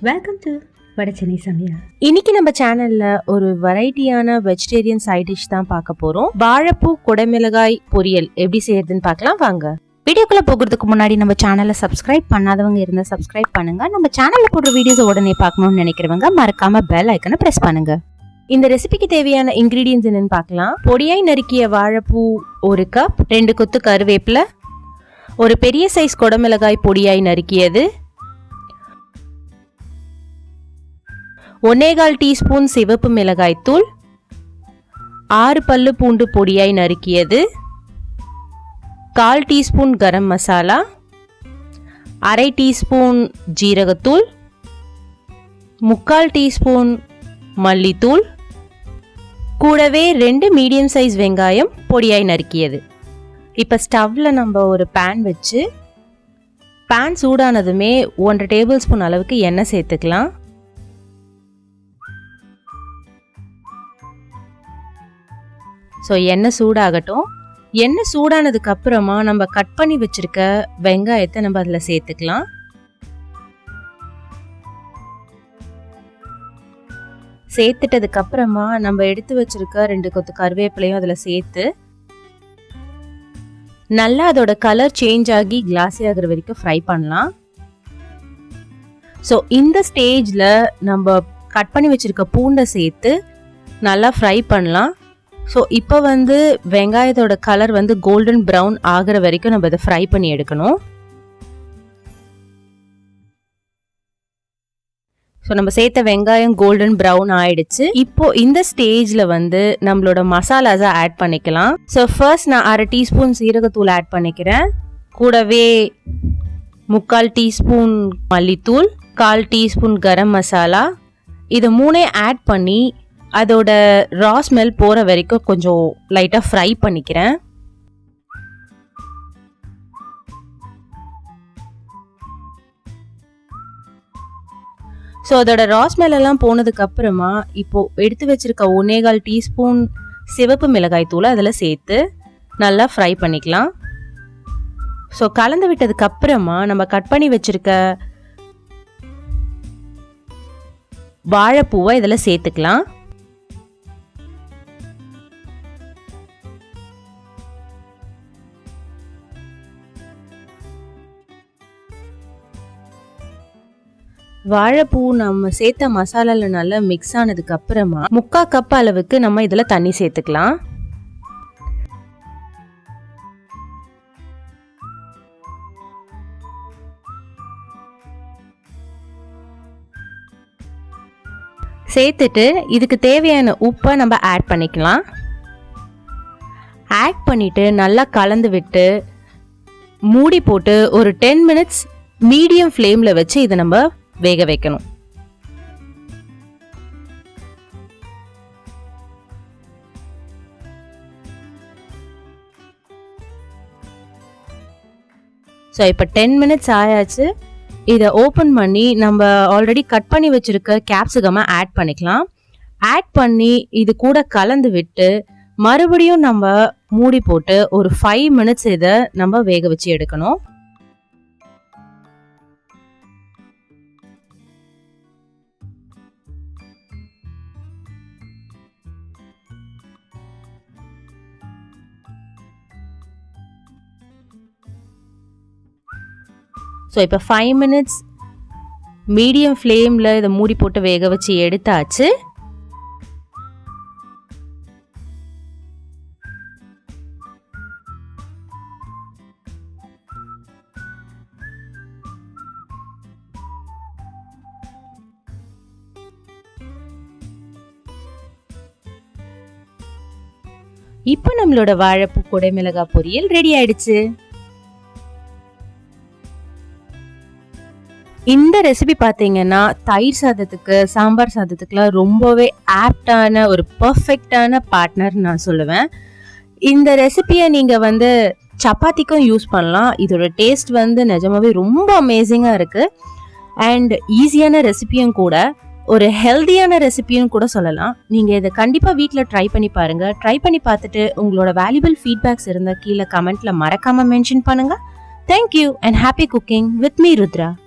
Welcome to Vada Chennai சமையல். இன்னைக்கு நம்ம சேனல்ல ஒரு வெரைட்டியான வெஜிடேரியன் சைட் டிஷ் தான் பார்க்க போறோம். வாழைப்பூ குடைமிளகாய் பொரியல் எப்படி செய்யறதுன்னு பார்க்கலாம் வாங்க. வீடியோக்குள்ள போகிறதுக்கு முன்னாடி நம்ம சேனலை சப்ஸ்கிரைப் பண்ணாதவங்க இருந்தால் சப்ஸ்கிரைப் பண்ணுங்க. நம்ம சேனல்ல போடுற வீடியோஸ் உடனே பார்க்கணும்னு நினைக்கிறவங்க மறக்காம பெல் ஐக்கனை பிரஸ் பண்ணுங்க. இந்த ரெசிபிக்கு தேவையான இன்கிரீடியன்ஸ் என்னன்னு பார்க்கலாம். பொடியாய் நறுக்கிய வாழைப்பூ 1 கப், 2 கொத்து கருவேப்பிலை, ஒரு பெரிய சைஸ் குடைமிளகாய் பொடியாய் நறுக்கியது, 1/4 டீஸ்பூன் சிவப்பு மிளகாய் தூள், 6 பல்லு பூண்டு பொடியாய் நறுக்கியது, 1/4 டீஸ்பூன் கரம் மசாலா, 1/2 டீஸ்பூன் ஜீரகத்தூள், 3/4 டீஸ்பூன் மல்லித்தூள், கூடவே 2 மீடியம் சைஸ் வெங்காயம் பொடியாய் நறுக்கியது. இப்போ ஸ்டவ்வில் நம்ம ஒரு பேன் வச்சு பேன் சூடானதுமே 1 டேபிள் ஸ்பூன் அளவுக்கு எண்ணெய் சேர்த்துக்கலாம். ஸோ எண்ணெய் சூடாகட்டும். எண்ணெய் சூடானதுக்கு அப்புறமா நம்ம கட் பண்ணி வச்சிருக்க வெங்காயத்தை நம்ம அதில் சேர்த்துக்கலாம். சேர்த்துட்டதுக்கு அப்புறமா நம்ம எடுத்து வச்சிருக்க 2 கொத்து கருவேப்பிலையும் அதில் சேர்த்து நல்லா அதோட கலர் சேஞ்ச் ஆகி கிளாஸி ஆகிற வரைக்கும் ஃப்ரை பண்ணலாம். ஸோ இந்த ஸ்டேஜில் நம்ம கட் பண்ணி வச்சிருக்க பூண்டை சேர்த்து நல்லா ஃப்ரை பண்ணலாம். ஸோ இப்போ வெங்காயத்தோட கலர் கோல்டன் ப்ரௌன் ஆகிற வரைக்கும் நம்ம இதை ஃப்ரை பண்ணி எடுக்கணும். ஸோ நம்ம சேர்த்த வெங்காயம் கோல்டன் ப்ரௌன் ஆயிடுச்சு. இப்போ இந்த ஸ்டேஜில் நம்மளோட மசாலாஸை ஆட் பண்ணிக்கலாம். ஸோ ஃபர்ஸ்ட் நான் 1/2 டீஸ்பூன் சீரகத்தூள் ஆட் பண்ணிக்கிறேன். கூடவே 3/4 டீஸ்பூன் மல்லித்தூள், 1/4 டீஸ்பூன் கரம் மசாலா, இதை 3 ஆட் பண்ணி அதோட ரா ஸ்மெல் போகிற வரைக்கும் கொஞ்சம் லைட்டாக ஃப்ரை பண்ணிக்கிறேன். ஸோ அதோட ரா ஸ்மெல் எல்லாம் போனதுக்கு அப்புறமா இப்போ எடுத்து வச்சிருக்க 1/4 டீஸ்பூன் சிவப்பு மிளகாய் தூளை அதில் சேர்த்து நல்லா ஃப்ரை பண்ணிக்கலாம். ஸோ கலந்து விட்டதுக்கு அப்புறமா நம்ம கட் பண்ணி வச்சிருக்க வாழைப்பூவை இதில் சேர்த்துக்கலாம். வாழைப்பூ நம்ம சேர்த்த மசாலால நல்லா மிக்ஸ் ஆனதுக்கு அப்புறமா 3/4 கப் அளவுக்கு நம்ம இதில் தண்ணி சேர்த்துக்கலாம். சேர்த்துட்டு இதுக்கு தேவையான உப்பை நம்ம ஆட் பண்ணிக்கலாம். ஆட் பண்ணிட்டு நல்லா கலந்து விட்டு மூடி போட்டு ஒரு 10 மினிட்ஸ் மீடியம் ஃப்ளேமில் வச்சு இதை நம்ம வேக வைக்கணும். ஸோ இப்போ 10 மினிட்ஸ் ஆயாச்சு. இதை ஓப்பன் பண்ணி நம்ம ஆல்ரெடி கட் பண்ணி வச்சிருக்க கேப்சிகமை ஆட் பண்ணிக்கலாம். ஆட் பண்ணி இது கூட கலந்து விட்டு மறுபடியும் நம்ம மூடி போட்டு ஒரு 5 மினிட்ஸ் இதை நம்ம வேக வச்சு எடுக்கணும். ஸோ இப்போ 5 மினிட்ஸ் மீடியம் ஃப்ளேமில் இதை மூடி போட்டு வேக வச்சு எடுத்தாச்சு. இப்போ நம்மளோட வாழைப்பூ குடைமிளகாய் பொரியல் ரெடி ஆயிடுச்சு. இந்த ரெசிபி பார்த்தீங்கன்னா தயிர் சாதத்துக்கு, சாம்பார் சாதத்துக்குலாம் ரொம்பவே ஆப்டான ஒரு பர்ஃபெக்டான பார்ட்னர் நான் சொல்லுவேன். இந்த ரெசிபியை நீங்கள் சப்பாத்திக்கும் யூஸ் பண்ணலாம். இதோட டேஸ்ட் நிஜமாவே ரொம்ப அமேசிங்காக இருக்குது. அண்ட் ஈஸியான ரெசிபியும் கூட. ஒரு ஹெல்தியான ரெசிபின்னு கூட சொல்லலாம். நீங்க இதை கண்டிப்பா வீட்ல ட்ரை பண்ணி பாருங்க. ட்ரை பண்ணி பார்த்துட்டு உங்களோட வேல்யூபிள் ஃபீட்பேக்ஸ் இருந்தா கீழே கமெண்ட்ல மறக்காம மென்ஷன் பண்ணுங்க. Thank you and happy cooking with me, Rudra.